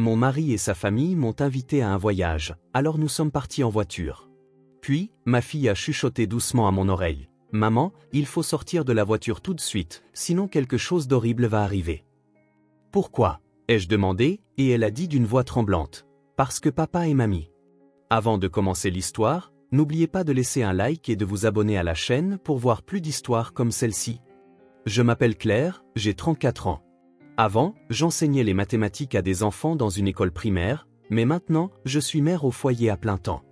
Mon mari et sa famille m'ont invité à un voyage, alors nous sommes partis en voiture. Puis, ma fille a chuchoté doucement à mon oreille. « Maman, il faut sortir de la voiture tout de suite, sinon quelque chose d'horrible va arriver. » « Pourquoi ?» ai-je demandé, et elle a dit d'une voix tremblante. « Parce que papa et mamie. » Avant de commencer l'histoire, n'oubliez pas de laisser un like et de vous abonner à la chaîne pour voir plus d'histoires comme celle-ci. Je m'appelle Claire, j'ai 34 ans. Avant, j'enseignais les mathématiques à des enfants dans une école primaire, mais maintenant, je suis mère au foyer à plein temps.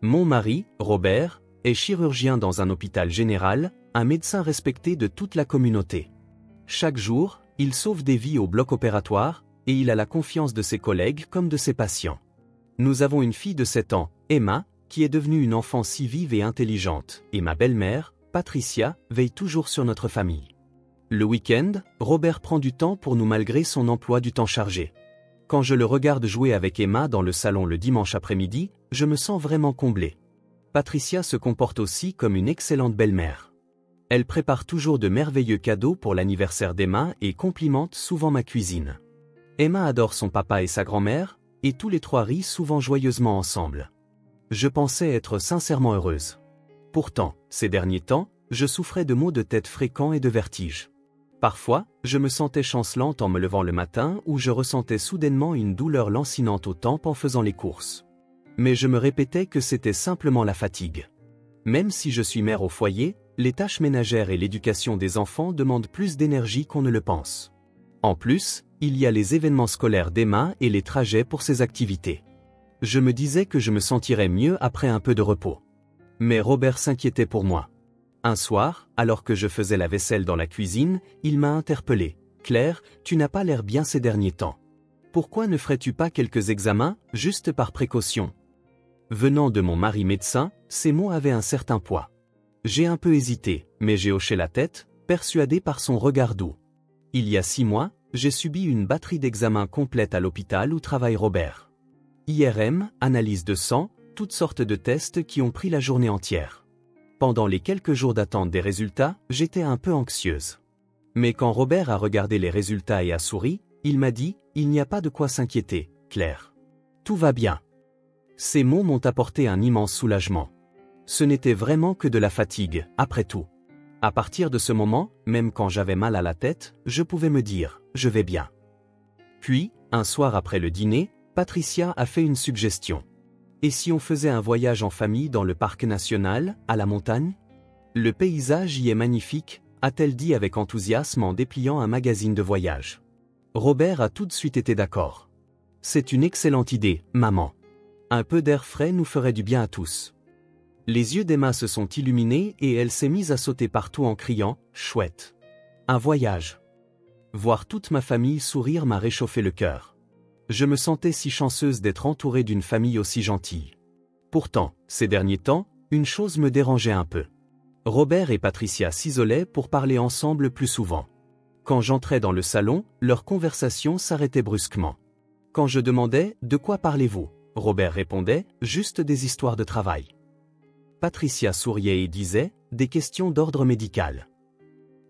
Mon mari, Robert, est chirurgien dans un hôpital général, un médecin respecté de toute la communauté. Chaque jour, il sauve des vies au bloc opératoire, et il a la confiance de ses collègues comme de ses patients. Nous avons une fille de 7 ans, Emma, qui est devenue une enfant si vive et intelligente, et ma belle-mère, Patricia, veille toujours sur notre famille. Le week-end, Robert prend du temps pour nous malgré son emploi du temps chargé. Quand je le regarde jouer avec Emma dans le salon le dimanche après-midi, je me sens vraiment comblé. Patricia se comporte aussi comme une excellente belle-mère. Elle prépare toujours de merveilleux cadeaux pour l'anniversaire d'Emma et complimente souvent ma cuisine. Emma adore son papa et sa grand-mère, et tous les trois rient souvent joyeusement ensemble. Je pensais être sincèrement heureuse. Pourtant, ces derniers temps, je souffrais de maux de tête fréquents et de vertiges. Parfois, je me sentais chancelante en me levant le matin ou je ressentais soudainement une douleur lancinante aux tempes en faisant les courses. Mais je me répétais que c'était simplement la fatigue. Même si je suis mère au foyer, les tâches ménagères et l'éducation des enfants demandent plus d'énergie qu'on ne le pense. En plus, il y a les événements scolaires d'Emma et les trajets pour ses activités. Je me disais que je me sentirais mieux après un peu de repos. Mais Robert s'inquiétait pour moi. Un soir, alors que je faisais la vaisselle dans la cuisine, il m'a interpellé. « Claire, tu n'as pas l'air bien ces derniers temps. Pourquoi ne ferais-tu pas quelques examens, juste par précaution ?» Venant de mon mari médecin, ces mots avaient un certain poids. J'ai un peu hésité, mais j'ai hoché la tête, persuadé par son regard doux. Il y a 6 mois, j'ai subi une batterie d'examens complète à l'hôpital où travaille Robert. IRM, analyse de sang, toutes sortes de tests qui ont pris la journée entière. Pendant les quelques jours d'attente des résultats, j'étais un peu anxieuse. Mais quand Robert a regardé les résultats et a souri, il m'a dit « Il n'y a pas de quoi s'inquiéter, Claire. Tout va bien. » Ces mots m'ont apporté un immense soulagement. Ce n'était vraiment que de la fatigue, après tout. À partir de ce moment, même quand j'avais mal à la tête, je pouvais me dire « Je vais bien. » Puis, un soir après le dîner, Patricia a fait une suggestion. Et si on faisait un voyage en famille dans le parc national, à la montagne? Le paysage y est magnifique, a-t-elle dit avec enthousiasme en dépliant un magazine de voyage. Robert a tout de suite été d'accord. C'est une excellente idée, maman. Un peu d'air frais nous ferait du bien à tous. Les yeux d'Emma se sont illuminés et elle s'est mise à sauter partout en criant « Chouette !» Un voyage. Voir toute ma famille sourire m'a réchauffé le cœur. Je me sentais si chanceuse d'être entourée d'une famille aussi gentille. Pourtant, ces derniers temps, une chose me dérangeait un peu. Robert et Patricia s'isolaient pour parler ensemble plus souvent. Quand j'entrais dans le salon, leur conversation s'arrêtait brusquement. Quand je demandais « De quoi parlez-vous ?», Robert répondait « Juste des histoires de travail ». Patricia souriait et disait « Des questions d'ordre médical ».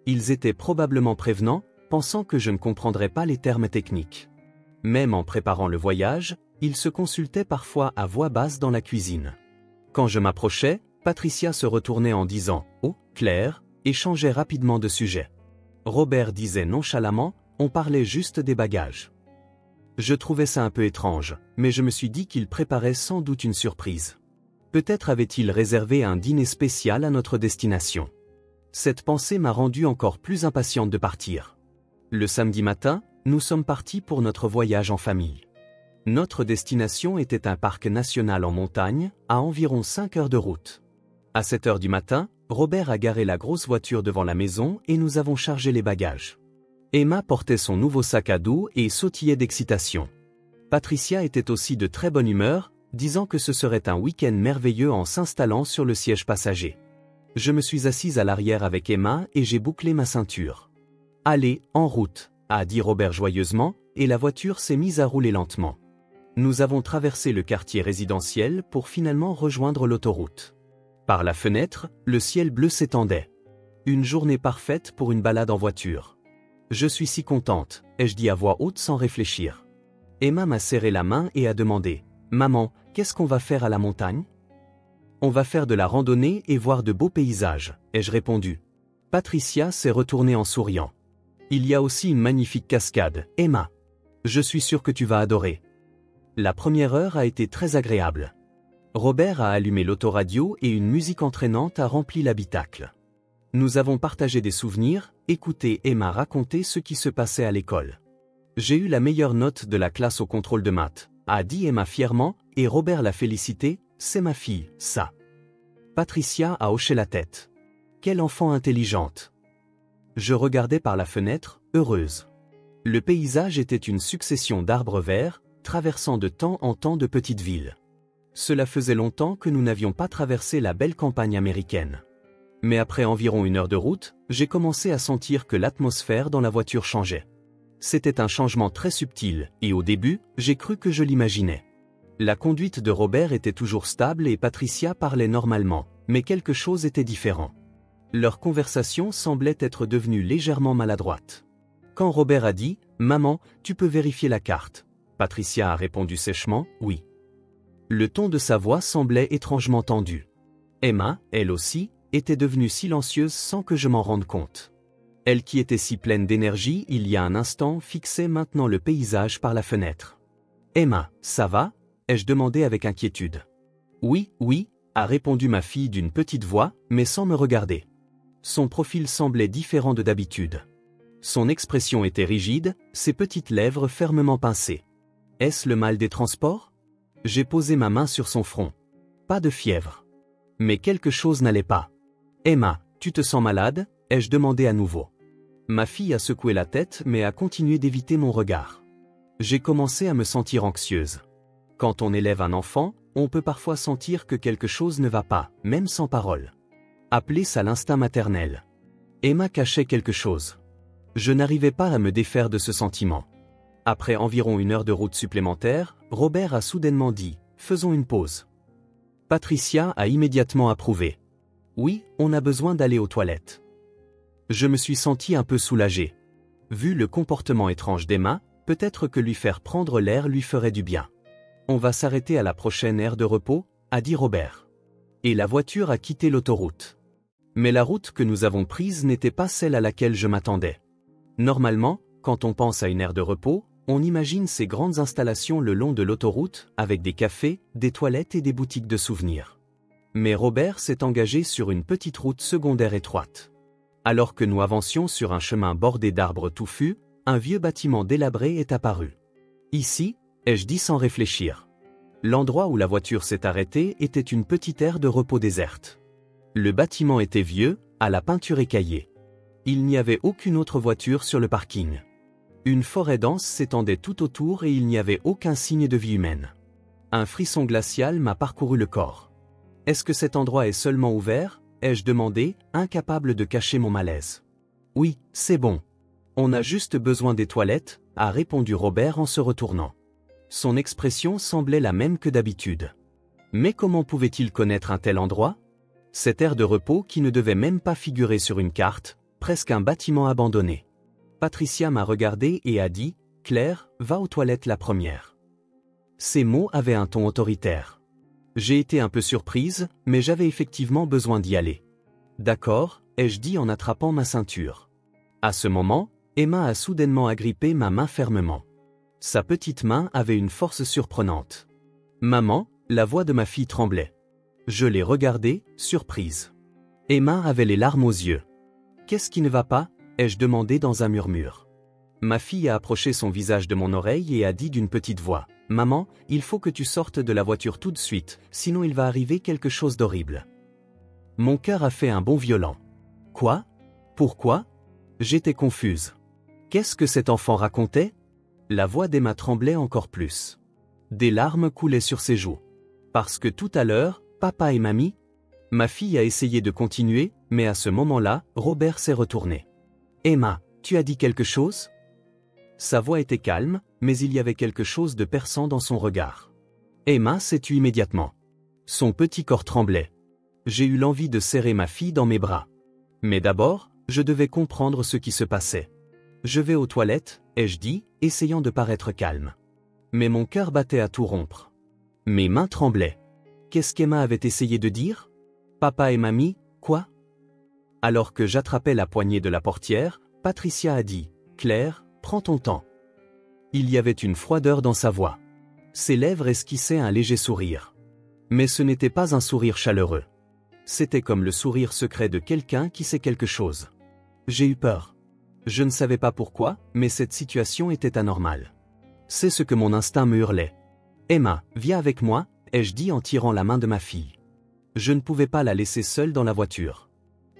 Ils étaient probablement prévenants, pensant que je ne comprendrais pas les termes techniques. Même en préparant le voyage, ils se consultaient parfois à voix basse dans la cuisine. Quand je m'approchais, Patricia se retournait en disant « Oh, Claire » et changeait rapidement de sujet. Robert disait nonchalamment « On parlait juste des bagages ». Je trouvais ça un peu étrange, mais je me suis dit qu'il préparait sans doute une surprise. Peut-être avait-il réservé un dîner spécial à notre destination. Cette pensée m'a rendue encore plus impatiente de partir. Le samedi matin, nous sommes partis pour notre voyage en famille. Notre destination était un parc national en montagne, à environ 5 heures de route. À 7 heures du matin, Robert a garé la grosse voiture devant la maison et nous avons chargé les bagages. Emma portait son nouveau sac à dos et sautillait d'excitation. Patricia était aussi de très bonne humeur, disant que ce serait un week-end merveilleux en s'installant sur le siège passager. Je me suis assise à l'arrière avec Emma et j'ai bouclé ma ceinture. « Allez, en route !» a dit Robert joyeusement, et la voiture s'est mise à rouler lentement. Nous avons traversé le quartier résidentiel pour finalement rejoindre l'autoroute. Par la fenêtre, le ciel bleu s'étendait. Une journée parfaite pour une balade en voiture. Je suis si contente, ai-je dit à voix haute sans réfléchir. Emma m'a serré la main et a demandé « Maman, qu'est-ce qu'on va faire à la montagne ?» « On va faire de la randonnée et voir de beaux paysages », ai-je répondu. Patricia s'est retournée en souriant. « Il y a aussi une magnifique cascade, Emma. Je suis sûr que tu vas adorer. » La première heure a été très agréable. Robert a allumé l'autoradio et une musique entraînante a rempli l'habitacle. Nous avons partagé des souvenirs, écouté Emma raconter ce qui se passait à l'école. J'ai eu la meilleure note de la classe au contrôle de maths, a dit Emma fièrement, et Robert l'a félicité, c'est ma fille, ça. Patricia a hoché la tête. Quelle enfant intelligente. Je regardais par la fenêtre, heureuse. Le paysage était une succession d'arbres verts, traversant de temps en temps de petites villes. Cela faisait longtemps que nous n'avions pas traversé la belle campagne américaine. Mais après environ 1 heure de route, j'ai commencé à sentir que l'atmosphère dans la voiture changeait. C'était un changement très subtil, et au début, j'ai cru que je l'imaginais. La conduite de Robert était toujours stable et Patricia parlait normalement, mais quelque chose était différent. Leur conversation semblait être devenue légèrement maladroite. Quand Robert a dit « Maman, tu peux vérifier la carte ?» Patricia a répondu sèchement « Oui ». Le ton de sa voix semblait étrangement tendu. Emma, elle aussi, était devenue silencieuse sans que je m'en rende compte. Elle qui était si pleine d'énergie il y a un instant fixait maintenant le paysage par la fenêtre. « Emma, ça va ?» ai-je demandé avec inquiétude. « Oui, oui », a répondu ma fille d'une petite voix, mais sans me regarder. Son profil semblait différent de d'habitude. Son expression était rigide, ses petites lèvres fermement pincées. Est-ce le mal des transports? J'ai posé ma main sur son front. Pas de fièvre. Mais quelque chose n'allait pas. « Emma, tu te sens malade ?» ai-je demandé à nouveau. Ma fille a secoué la tête mais a continué d'éviter mon regard. J'ai commencé à me sentir anxieuse. Quand on élève un enfant, on peut parfois sentir que quelque chose ne va pas, même sans parole. Appelez ça l'instinct maternel. Emma cachait quelque chose. Je n'arrivais pas à me défaire de ce sentiment. Après environ 1 heure de route supplémentaire, Robert a soudainement dit « Faisons une pause ». Patricia a immédiatement approuvé. Oui, on a besoin d'aller aux toilettes. Je me suis senti un peu soulagé. Vu le comportement étrange d'Emma, peut-être que lui faire prendre l'air lui ferait du bien. On va s'arrêter à la prochaine aire de repos, a dit Robert. Et la voiture a quitté l'autoroute. Mais la route que nous avons prise n'était pas celle à laquelle je m'attendais. Normalement, quand on pense à une aire de repos, on imagine ces grandes installations le long de l'autoroute, avec des cafés, des toilettes et des boutiques de souvenirs. Mais Robert s'est engagé sur une petite route secondaire étroite. Alors que nous avancions sur un chemin bordé d'arbres touffus, un vieux bâtiment délabré est apparu. Ici, ai-je dit sans réfléchir. L'endroit où la voiture s'est arrêtée était une petite aire de repos déserte. Le bâtiment était vieux, à la peinture écaillée. Il n'y avait aucune autre voiture sur le parking. Une forêt dense s'étendait tout autour et il n'y avait aucun signe de vie humaine. Un frisson glacial m'a parcouru le corps. Est-ce que cet endroit est seulement ouvert ? Ai-je demandé, incapable de cacher mon malaise. Oui, c'est bon. On a juste besoin des toilettes, a répondu Robert en se retournant. Son expression semblait la même que d'habitude. Mais comment pouvait-il connaître un tel endroit? Cette aire de repos qui ne devait même pas figurer sur une carte, presque un bâtiment abandonné. Patricia m'a regardé et a dit « Claire, va aux toilettes la première ». Ces mots avaient un ton autoritaire. J'ai été un peu surprise, mais j'avais effectivement besoin d'y aller. D'accord, ai-je dit en attrapant ma ceinture. À ce moment, Emma a soudainement agrippé ma main fermement. Sa petite main avait une force surprenante. Maman, la voix de ma fille tremblait. Je l'ai regardée, surprise. Emma avait les larmes aux yeux. Qu'est-ce qui ne va pas? Ai-je demandé dans un murmure. Ma fille a approché son visage de mon oreille et a dit d'une petite voix. Maman, il faut que tu sortes de la voiture tout de suite, sinon il va arriver quelque chose d'horrible. Mon cœur a fait un bond violent. Quoi? Pourquoi? J'étais confuse. Qu'est-ce que cet enfant racontait? La voix d'Emma tremblait encore plus. Des larmes coulaient sur ses joues. Parce que tout à l'heure, papa et mamie? Ma fille a essayé de continuer, mais à ce moment-là, Robert s'est retourné. Emma, tu as dit quelque chose? Sa voix était calme, mais il y avait quelque chose de perçant dans son regard. Emma s'est tue immédiatement. Son petit corps tremblait. J'ai eu l'envie de serrer ma fille dans mes bras. Mais d'abord, je devais comprendre ce qui se passait. Je vais aux toilettes, ai-je dit, essayant de paraître calme. Mais mon cœur battait à tout rompre. Mes mains tremblaient. Qu'est-ce qu'Emma avait essayé de dire? Papa et mamie, quoi? Alors que j'attrapais la poignée de la portière, Patricia a dit, « Claire, prends ton temps. » Il y avait une froideur dans sa voix. Ses lèvres esquissaient un léger sourire. Mais ce n'était pas un sourire chaleureux. C'était comme le sourire secret de quelqu'un qui sait quelque chose. J'ai eu peur. Je ne savais pas pourquoi, mais cette situation était anormale. C'est ce que mon instinct me hurlait. « Emma, viens avec moi », ai-je dit en tirant la main de ma fille. Je ne pouvais pas la laisser seule dans la voiture.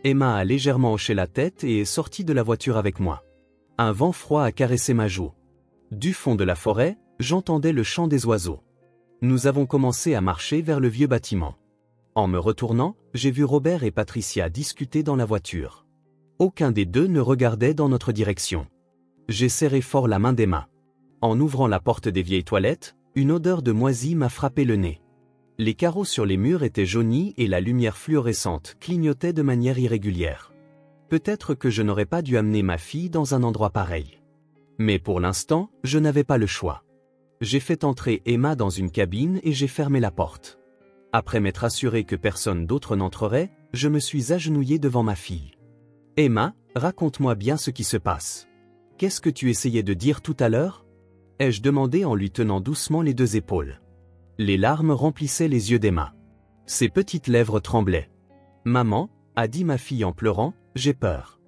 Emma a légèrement hoché la tête et est sortie de la voiture avec moi. Un vent froid a caressé ma joue. Du fond de la forêt, j'entendais le chant des oiseaux. Nous avons commencé à marcher vers le vieux bâtiment. En me retournant, j'ai vu Robert et Patricia discuter dans la voiture. Aucun des deux ne regardait dans notre direction. J'ai serré fort la main d'Emma. En ouvrant la porte des vieilles toilettes, une odeur de moisi m'a frappé le nez. Les carreaux sur les murs étaient jaunis et la lumière fluorescente clignotait de manière irrégulière. Peut-être que je n'aurais pas dû amener ma fille dans un endroit pareil. Mais pour l'instant, je n'avais pas le choix. J'ai fait entrer Emma dans une cabine et j'ai fermé la porte. Après m'être assuré que personne d'autre n'entrerait, je me suis agenouillé devant ma fille. « Emma, raconte-moi bien ce qui se passe. Qu'est-ce que tu essayais de dire tout à l'heure » ai-je demandé en lui tenant doucement les deux épaules. Les larmes remplissaient les yeux d'Emma. Ses petites lèvres tremblaient. « Maman, » a dit ma fille en pleurant, « j'ai peur. »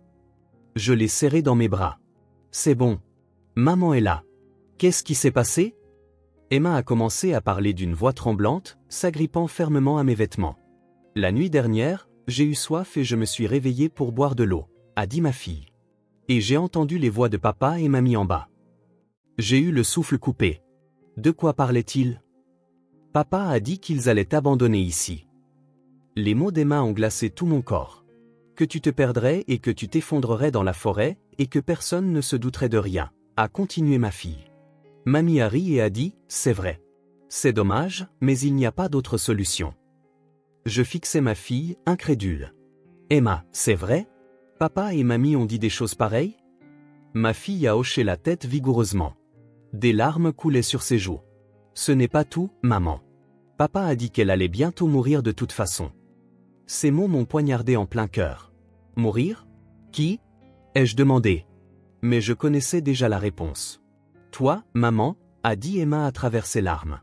Je l'ai serrée dans mes bras. « C'est bon. Maman est là. Qu'est-ce qui s'est passé ?» Emma a commencé à parler d'une voix tremblante, s'agrippant fermement à mes vêtements. « La nuit dernière, j'ai eu soif et je me suis réveillée pour boire de l'eau, » a dit ma fille. Et j'ai entendu les voix de papa et mamie en bas. J'ai eu le souffle coupé. De quoi parlait-il? Papa a dit qu'ils allaient t'abandonner ici. Les mots d'Emma ont glacé tout mon corps. Que tu te perdrais et que tu t'effondrerais dans la forêt, et que personne ne se douterait de rien, a continué ma fille. Mamie a ri et a dit, c'est vrai. C'est dommage, mais il n'y a pas d'autre solution. Je fixais ma fille, incrédule. Emma, c'est vrai? Papa et mamie ont dit des choses pareilles? Ma fille a hoché la tête vigoureusement. Des larmes coulaient sur ses joues. Ce n'est pas tout, maman. Papa a dit qu'elle allait bientôt mourir de toute façon. Ces mots m'ont poignardé en plein cœur. Mourir? Qui? Ai-je demandé. Mais je connaissais déjà la réponse. Toi, maman, a dit Emma à travers ses larmes.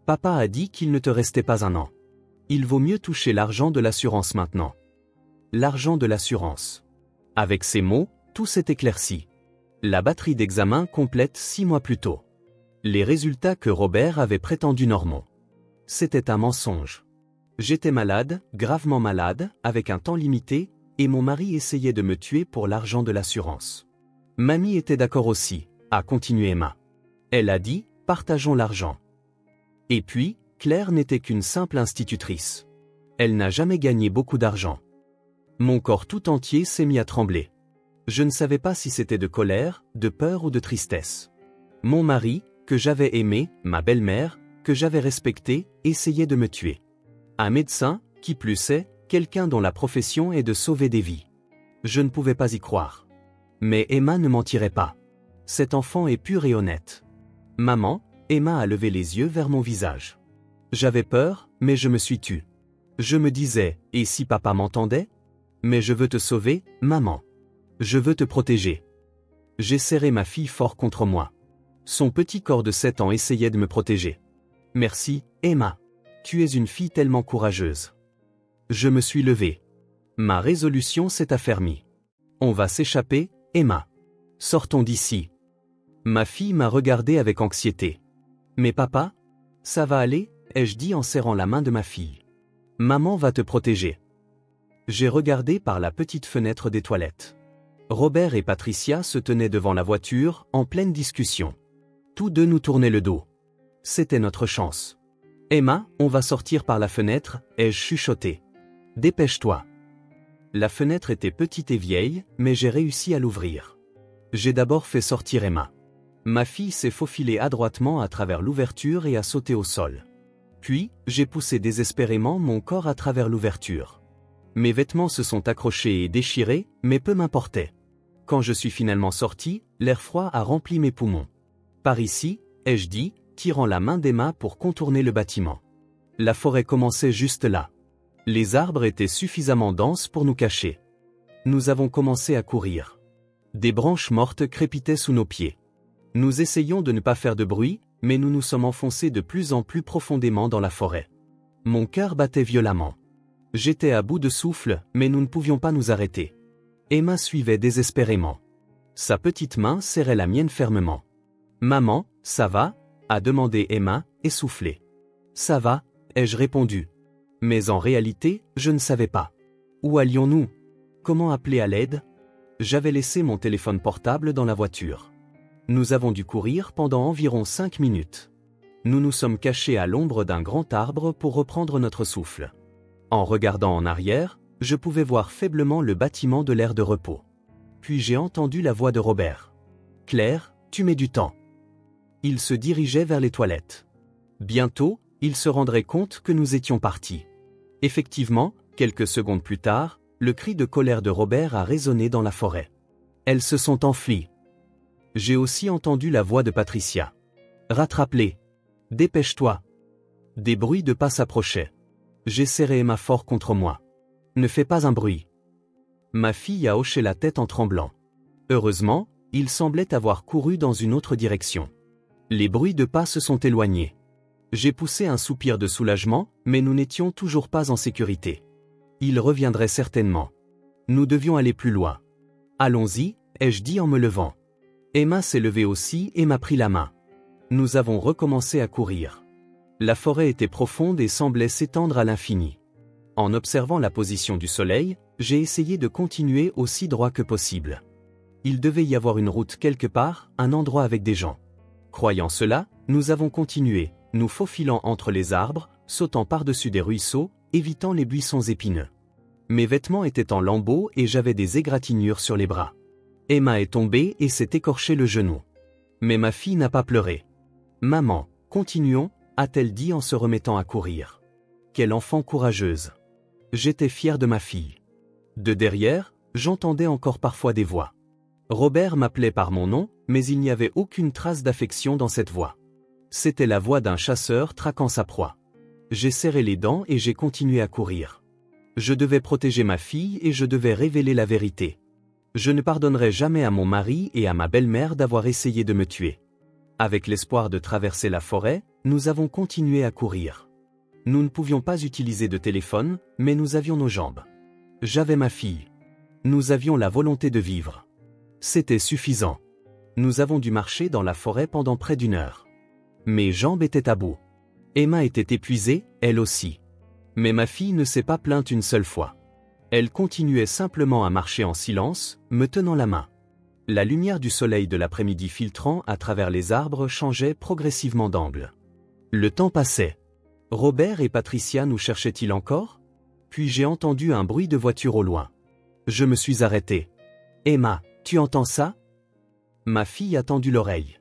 Papa a dit qu'il ne te restait pas un an. Il vaut mieux toucher l'argent de l'assurance maintenant. L'argent de l'assurance. Avec ces mots, tout s'est éclairci. La batterie d'examen complète 6 mois plus tôt. Les résultats que Robert avait prétendus normaux. C'était un mensonge. J'étais malade, gravement malade, avec un temps limité, et mon mari essayait de me tuer pour l'argent de l'assurance. Mamie était d'accord aussi, a continué Emma. Elle a dit, partageons l'argent. Et puis, Claire n'était qu'une simple institutrice. Elle n'a jamais gagné beaucoup d'argent. Mon corps tout entier s'est mis à trembler. Je ne savais pas si c'était de colère, de peur ou de tristesse. Mon mari, que j'avais aimé, ma belle-mère, que j'avais respecté, essayait de me tuer. Un médecin, qui plus est, quelqu'un dont la profession est de sauver des vies. Je ne pouvais pas y croire. Mais Emma ne mentirait pas. Cet enfant est pur et honnête. Maman, Emma a levé les yeux vers mon visage. J'avais peur, mais je me suis tue. Je me disais, et si papa m'entendait? Mais je veux te sauver, maman. Je veux te protéger. J'ai serré ma fille fort contre moi. Son petit corps de 7 ans essayait de me protéger. Merci, Emma. Tu es une fille tellement courageuse. Je me suis levé. Ma résolution s'est affermie. On va s'échapper, Emma. Sortons d'ici. Ma fille m'a regardé avec anxiété. Mais papa? Ça va aller? Ai-je dit en serrant la main de ma fille. Maman va te protéger. J'ai regardé par la petite fenêtre des toilettes. Robert et Patricia se tenaient devant la voiture, en pleine discussion. Tous deux nous tournaient le dos. C'était notre chance. Emma, on va sortir par la fenêtre, ai-je chuchoté. Dépêche-toi. La fenêtre était petite et vieille, mais j'ai réussi à l'ouvrir. J'ai d'abord fait sortir Emma. Ma fille s'est faufilée adroitement à travers l'ouverture et a sauté au sol. Puis, j'ai poussé désespérément mon corps à travers l'ouverture. Mes vêtements se sont accrochés et déchirés, mais peu m'importait. Quand je suis finalement sorti, l'air froid a rempli mes poumons. Par ici, ai-je dit, tirant la main d'Emma pour contourner le bâtiment. La forêt commençait juste là. Les arbres étaient suffisamment denses pour nous cacher. Nous avons commencé à courir. Des branches mortes crépitaient sous nos pieds. Nous essayions de ne pas faire de bruit, mais nous nous sommes enfoncés de plus en plus profondément dans la forêt. Mon cœur battait violemment. J'étais à bout de souffle, mais nous ne pouvions pas nous arrêter. Emma suivait désespérément. Sa petite main serrait la mienne fermement. « Maman, ça va ?» a demandé Emma, essoufflée. « Ça va ?» ai-je répondu. Mais en réalité, je ne savais pas. Où allions-nous? Comment appeler à l'aide? J'avais laissé mon téléphone portable dans la voiture. Nous avons dû courir pendant environ 5 minutes. Nous nous sommes cachés à l'ombre d'un grand arbre pour reprendre notre souffle. En regardant en arrière, je pouvais voir faiblement le bâtiment de l'aire de repos. Puis j'ai entendu la voix de Robert. « Claire, tu mets du temps. » Il se dirigeait vers les toilettes. Bientôt, il se rendrait compte que nous étions partis. Effectivement, quelques secondes plus tard, le cri de colère de Robert a résonné dans la forêt. Elles se sont enfuies. J'ai aussi entendu la voix de Patricia. « Rattrape-les. Dépêche-toi. » Des bruits de pas s'approchaient. J'ai serré Emma fort contre moi. « Ne fais pas un bruit. » Ma fille a hoché la tête en tremblant. Heureusement, il semblait avoir couru dans une autre direction. Les bruits de pas se sont éloignés. J'ai poussé un soupir de soulagement, mais nous n'étions toujours pas en sécurité. Il reviendrait certainement. Nous devions aller plus loin. « Allons-y », ai-je dit en me levant. Emma s'est levée aussi et m'a pris la main. Nous avons recommencé à courir. La forêt était profonde et semblait s'étendre à l'infini. En observant la position du soleil, j'ai essayé de continuer aussi droit que possible. Il devait y avoir une route quelque part, un endroit avec des gens. Croyant cela, nous avons continué, nous faufilant entre les arbres, sautant par-dessus des ruisseaux, évitant les buissons épineux. Mes vêtements étaient en lambeaux et j'avais des égratignures sur les bras. Emma est tombée et s'est écorché le genou. Mais ma fille n'a pas pleuré. « Maman, continuons », a-t-elle dit en se remettant à courir. Quelle enfant courageuse. J'étais fier de ma fille. De derrière, j'entendais encore parfois des voix. Robert m'appelait par mon nom, mais il n'y avait aucune trace d'affection dans cette voix. C'était la voix d'un chasseur traquant sa proie. J'ai serré les dents et j'ai continué à courir. Je devais protéger ma fille et je devais révéler la vérité. Je ne pardonnerai jamais à mon mari et à ma belle-mère d'avoir essayé de me tuer. Avec l'espoir de traverser la forêt, nous avons continué à courir. Nous ne pouvions pas utiliser de téléphone, mais nous avions nos jambes. J'avais ma fille. Nous avions la volonté de vivre. C'était suffisant. Nous avons dû marcher dans la forêt pendant près d'1 heure. Mes jambes étaient à bout. Emma était épuisée, elle aussi. Mais ma fille ne s'est pas plainte une seule fois. Elle continuait simplement à marcher en silence, me tenant la main. La lumière du soleil de l'après-midi filtrant à travers les arbres changeait progressivement d'angle. Le temps passait. Robert et Patricia nous cherchaient-ils encore? Puis j'ai entendu un bruit de voiture au loin. Je me suis arrêté. « Emma, tu entends ça ?» Ma fille a tendu l'oreille.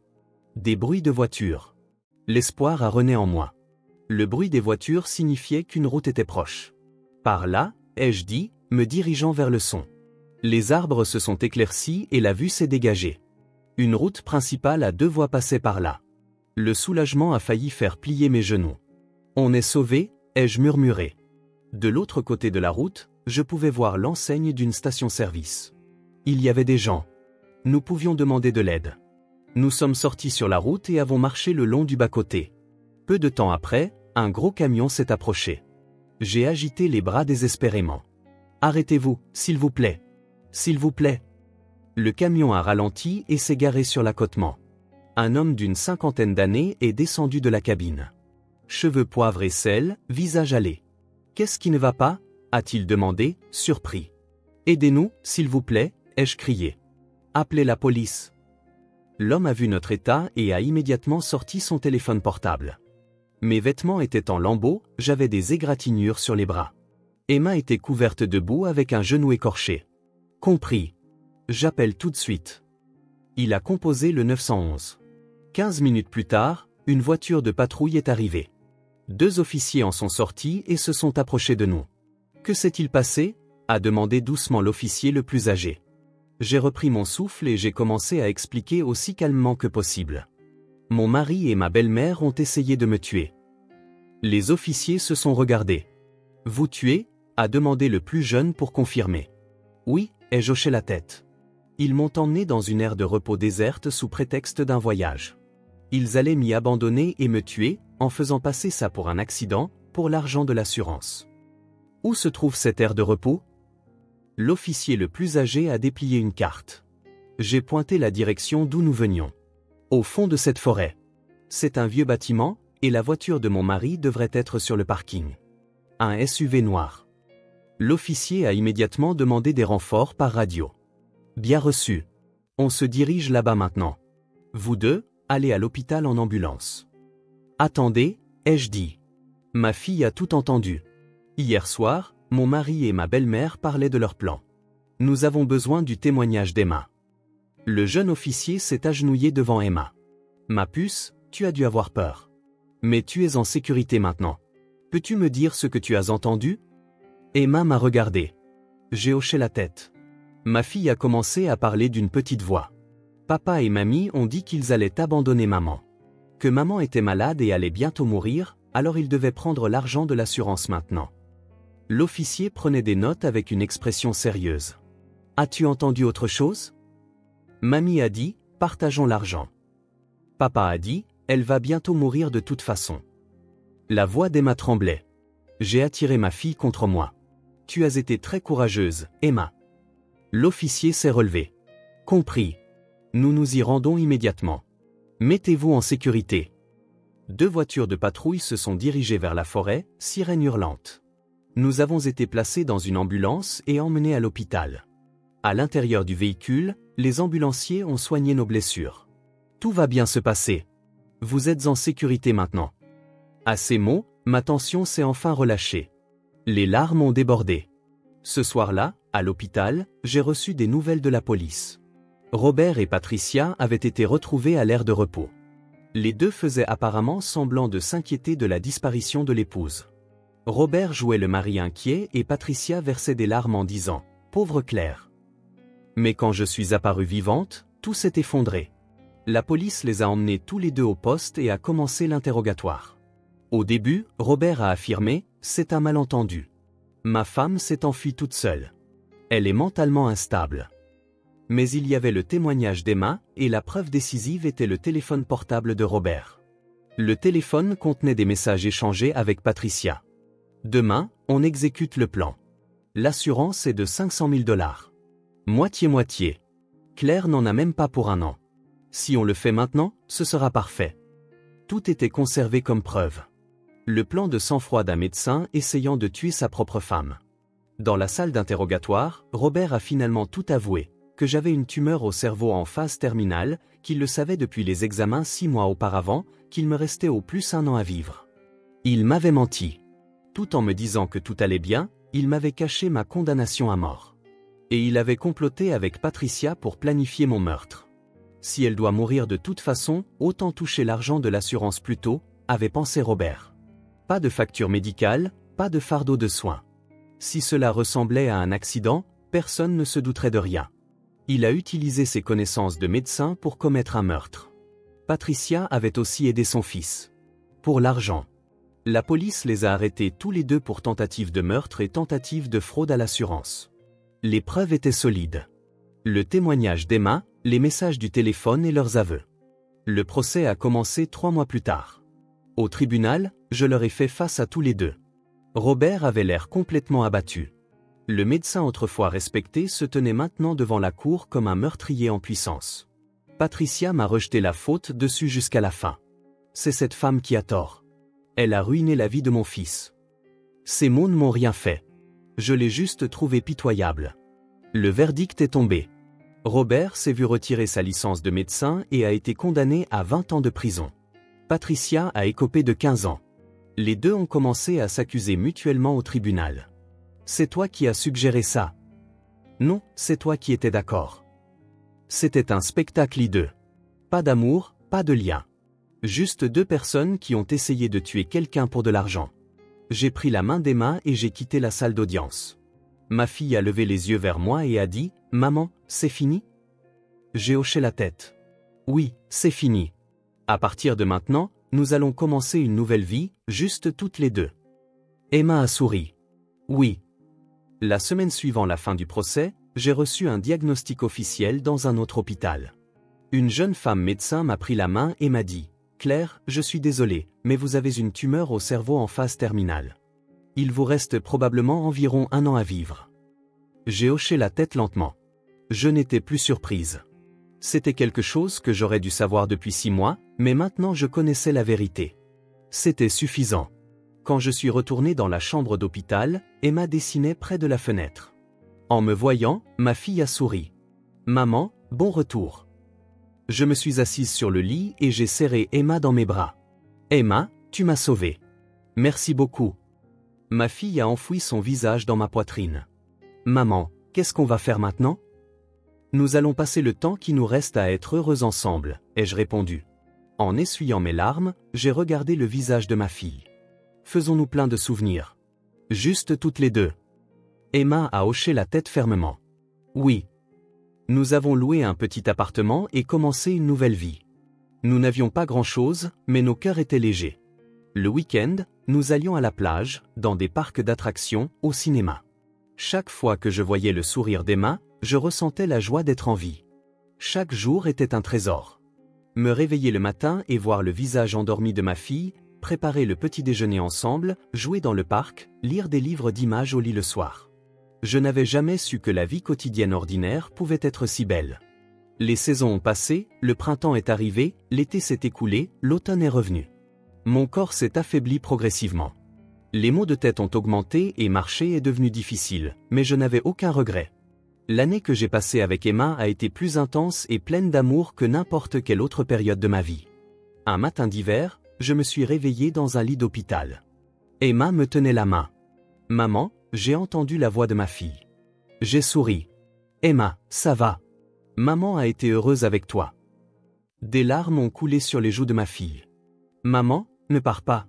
Des bruits de voiture. L'espoir a rené en moi. Le bruit des voitures signifiait qu'une route était proche. « Par là », ai-je dit, me dirigeant vers le son. Les arbres se sont éclaircis et la vue s'est dégagée. Une route principale à 2 voies passait par là. Le soulagement a failli faire plier mes genoux. « On est sauvés », ai-je murmuré. De l'autre côté de la route, je pouvais voir l'enseigne d'une station-service. Il y avait des gens. Nous pouvions demander de l'aide. Nous sommes sortis sur la route et avons marché le long du bas-côté. Peu de temps après, un gros camion s'est approché. J'ai agité les bras désespérément. « Arrêtez-vous, s'il vous plaît. S'il vous plaît. » Le camion a ralenti et s'est garé sur l'accotement. Un homme d'une 50aine d'années est descendu de la cabine. Cheveux poivre et sel, visage hâlé. « Qu'est-ce qui ne va pas ?» a-t-il demandé, surpris. « Aidez-nous, s'il vous plaît », ai-je crié. « Appelez la police. » L'homme a vu notre état et a immédiatement sorti son téléphone portable. Mes vêtements étaient en lambeaux, j'avais des égratignures sur les bras. Emma était couverte de boue avec un genou écorché. « Compris. J'appelle tout de suite. » Il a composé le 911. 15 minutes plus tard, une voiture de patrouille est arrivée. 2 officiers en sont sortis et se sont approchés de nous. « Que s'est-il passé ?» a demandé doucement l'officier le plus âgé. J'ai repris mon souffle et j'ai commencé à expliquer aussi calmement que possible. Mon mari et ma belle-mère ont essayé de me tuer. Les officiers se sont regardés. Vous tuer? A demandé le plus jeune pour confirmer. Oui, ai-je hoché la tête. Ils m'ont emmené dans une aire de repos déserte sous prétexte d'un voyage. Ils allaient m'y abandonner et me tuer, en faisant passer ça pour un accident, pour l'argent de l'assurance. Où se trouve cette aire de repos? L'officier le plus âgé a déplié une carte. J'ai pointé la direction d'où nous venions. Au fond de cette forêt. C'est un vieux bâtiment, et la voiture de mon mari devrait être sur le parking. Un SUV noir. L'officier a immédiatement demandé des renforts par radio. Bien reçu. On se dirige là-bas maintenant. Vous deux, allez à l'hôpital en ambulance. Attendez, ai-je dit. Ma fille a tout entendu. Hier soir, mon mari et ma belle-mère parlaient de leur plan. Nous avons besoin du témoignage d'Emma. Le jeune officier s'est agenouillé devant Emma. Ma puce, tu as dû avoir peur. Mais tu es en sécurité maintenant. Peux-tu me dire ce que tu as entendu? Emma m'a regardé. J'ai hoché la tête. Ma fille a commencé à parler d'une petite voix. Papa et mamie ont dit qu'ils allaient abandonner maman. Que maman était malade et allait bientôt mourir, alors ils devaient prendre l'argent de l'assurance maintenant. L'officier prenait des notes avec une expression sérieuse. As-tu entendu autre chose? Mamie a dit, partageons l'argent. Papa a dit, elle va bientôt mourir de toute façon. La voix d'Emma tremblait. J'ai attiré ma fille contre moi. Tu as été très courageuse, Emma. L'officier s'est relevé. Compris. Nous nous y rendons immédiatement. Mettez-vous en sécurité. 2 voitures de patrouille se sont dirigées vers la forêt, sirène hurlante. Nous avons été placés dans une ambulance et emmenés à l'hôpital. À l'intérieur du véhicule, les ambulanciers ont soigné nos blessures. Tout va bien se passer. Vous êtes en sécurité maintenant. À ces mots, ma tension s'est enfin relâchée. Les larmes ont débordé. Ce soir-là, à l'hôpital, j'ai reçu des nouvelles de la police. Robert et Patricia avaient été retrouvés à l'aire de repos. Les deux faisaient apparemment semblant de s'inquiéter de la disparition de l'épouse. Robert jouait le mari inquiet et Patricia versait des larmes en disant « Pauvre Claire ». Mais quand je suis apparue vivante, tout s'est effondré. La police les a emmenés tous les deux au poste et a commencé l'interrogatoire. Au début, Robert a affirmé « C'est un malentendu. Ma femme s'est enfuie toute seule. Elle est mentalement instable. » Mais il y avait le témoignage d'Emma, et la preuve décisive était le téléphone portable de Robert. Le téléphone contenait des messages échangés avec Patricia. Demain, on exécute le plan. L'assurance est de 500 000 $. Moitié-moitié. Claire n'en a même pas pour un an. Si on le fait maintenant, ce sera parfait. Tout était conservé comme preuve. Le plan de sang-froid d'un médecin essayant de tuer sa propre femme. Dans la salle d'interrogatoire, Robert a finalement tout avoué, que j'avais une tumeur au cerveau en phase terminale, qu'il le savait depuis les examens 6 mois auparavant, qu'il me restait au plus 1 an à vivre. Il m'avait menti. Tout en me disant que tout allait bien, il m'avait caché ma condamnation à mort. Et il avait comploté avec Patricia pour planifier mon meurtre. Si elle doit mourir de toute façon, autant toucher l'argent de l'assurance plus tôt, avait pensé Robert. Pas de facture médicale, pas de fardeau de soins. Si cela ressemblait à un accident, personne ne se douterait de rien. Il a utilisé ses connaissances de médecin pour commettre un meurtre. Patricia avait aussi aidé son fils. Pour l'argent. La police les a arrêtés tous les deux pour tentative de meurtre et tentative de fraude à l'assurance. Les preuves étaient solides. Le témoignage d'Emma, les messages du téléphone et leurs aveux. Le procès a commencé 3 mois plus tard. Au tribunal, je leur ai fait face à tous les deux. Robert avait l'air complètement abattu. Le médecin autrefois respecté se tenait maintenant devant la cour comme un meurtrier en puissance. Patricia m'a rejeté la faute dessus jusqu'à la fin. C'est cette femme qui a tort. Elle a ruiné la vie de mon fils. Ces mots ne m'ont rien fait. Je l'ai juste trouvé pitoyable. Le verdict est tombé. Robert s'est vu retirer sa licence de médecin et a été condamné à 20 ans de prison. Patricia a écopé de 15 ans. Les deux ont commencé à s'accuser mutuellement au tribunal. C'est toi qui as suggéré ça. Non, c'est toi qui étais d'accord. C'était un spectacle hideux. Pas d'amour, pas de lien. Juste 2 personnes qui ont essayé de tuer quelqu'un pour de l'argent. J'ai pris la main d'Emma et j'ai quitté la salle d'audience. Ma fille a levé les yeux vers moi et a dit « Maman, c'est fini ?» J'ai hoché la tête. « Oui, c'est fini. » À partir de maintenant, nous allons commencer une nouvelle vie, juste toutes les deux. Emma a souri. Oui. La semaine suivant la fin du procès, j'ai reçu un diagnostic officiel dans un autre hôpital. Une jeune femme médecin m'a pris la main et m'a dit « Claire, je suis désolé, mais vous avez une tumeur au cerveau en phase terminale. Il vous reste probablement environ 1 an à vivre. » J'ai hoché la tête lentement. Je n'étais plus surprise. C'était quelque chose que j'aurais dû savoir depuis 6 mois, mais maintenant je connaissais la vérité. C'était suffisant. Quand je suis retourné dans la chambre d'hôpital, Emma dessinait près de la fenêtre. En me voyant, ma fille a souri. « Maman, bon retour. » Je me suis assise sur le lit et j'ai serré Emma dans mes bras. « Emma, tu m'as sauvée. Merci beaucoup. » Ma fille a enfoui son visage dans ma poitrine. « Maman, qu'est-ce qu'on va faire maintenant ? » « Nous allons passer le temps qui nous reste à être heureux ensemble, ai-je répondu. En essuyant mes larmes, j'ai regardé le visage de ma fille. Faisons-nous plein de souvenirs. Juste toutes les deux. Emma a hoché la tête fermement. Oui. Nous avons loué un petit appartement et commencé une nouvelle vie. Nous n'avions pas grand-chose, mais nos cœurs étaient légers. Le week-end, nous allions à la plage, dans des parcs d'attractions, au cinéma. Chaque fois que je voyais le sourire d'Emma, je ressentais la joie d'être en vie. Chaque jour était un trésor. Me réveiller le matin et voir le visage endormi de ma fille, préparer le petit déjeuner ensemble, jouer dans le parc, lire des livres d'images au lit le soir. Je n'avais jamais su que la vie quotidienne ordinaire pouvait être si belle. Les saisons ont passé, le printemps est arrivé, l'été s'est écoulé, l'automne est revenu. Mon corps s'est affaibli progressivement. Les maux de tête ont augmenté et marcher est devenu difficile, mais je n'avais aucun regret. L'année que j'ai passée avec Emma a été plus intense et pleine d'amour que n'importe quelle autre période de ma vie. Un matin d'hiver, je me suis réveillé dans un lit d'hôpital. Emma me tenait la main. « Maman, j'ai entendu la voix de ma fille. » J'ai souri. « Emma, ça va. Maman a été heureuse avec toi. » Des larmes ont coulé sur les joues de ma fille. « Maman, ne pars pas.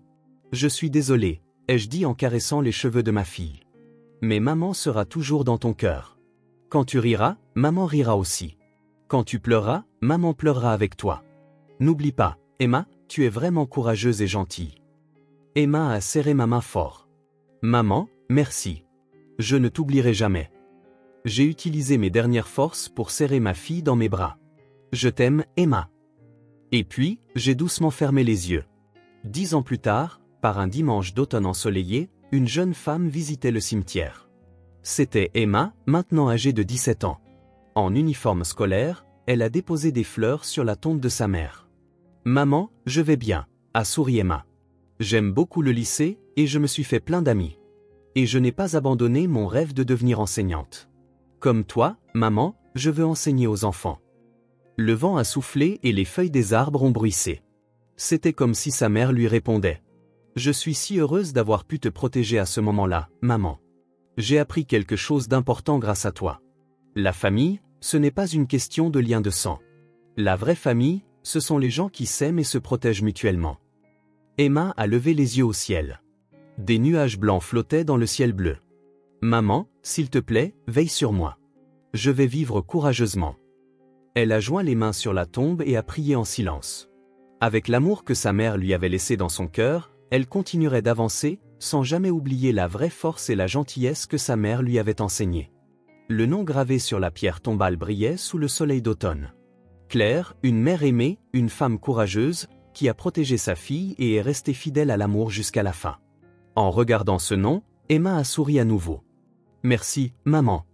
Je suis désolée, ai-je dit en caressant les cheveux de ma fille. Mais maman sera toujours dans ton cœur. Quand tu riras, maman rira aussi. Quand tu pleureras, maman pleurera avec toi. N'oublie pas, Emma, tu es vraiment courageuse et gentille. » Emma a serré ma main fort. « Maman, merci. Je ne t'oublierai jamais. » J'ai utilisé mes dernières forces pour serrer ma fille dans mes bras. « Je t'aime, Emma. » Et puis, j'ai doucement fermé les yeux. 10 ans plus tard, par un dimanche d'automne ensoleillé, une jeune femme visitait le cimetière. C'était Emma, maintenant âgée de 17 ans. En uniforme scolaire, elle a déposé des fleurs sur la tombe de sa mère. « Maman, je vais bien », a souri Emma. « J'aime beaucoup le lycée, et je me suis fait plein d'amis. Et je n'ai pas abandonné mon rêve de devenir enseignante. Comme toi, maman, je veux enseigner aux enfants. » Le vent a soufflé et les feuilles des arbres ont bruissé. C'était comme si sa mère lui répondait. « Je suis si heureuse d'avoir pu te protéger à ce moment-là, maman. J'ai appris quelque chose d'important grâce à toi. La famille, ce n'est pas une question de lien de sang. La vraie famille, ce sont les gens qui s'aiment et se protègent mutuellement. » Emma a levé les yeux au ciel. Des nuages blancs flottaient dans le ciel bleu. « Maman, s'il te plaît, veille sur moi. Je vais vivre courageusement. » Elle a joint les mains sur la tombe et a prié en silence. Avec l'amour que sa mère lui avait laissé dans son cœur, elle continuerait d'avancer, sans jamais oublier la vraie force et la gentillesse que sa mère lui avait enseignées. Le nom gravé sur la pierre tombale brillait sous le soleil d'automne. Claire, une mère aimée, une femme courageuse, qui a protégé sa fille et est restée fidèle à l'amour jusqu'à la fin. En regardant ce nom, Emma a souri à nouveau. « Merci, maman.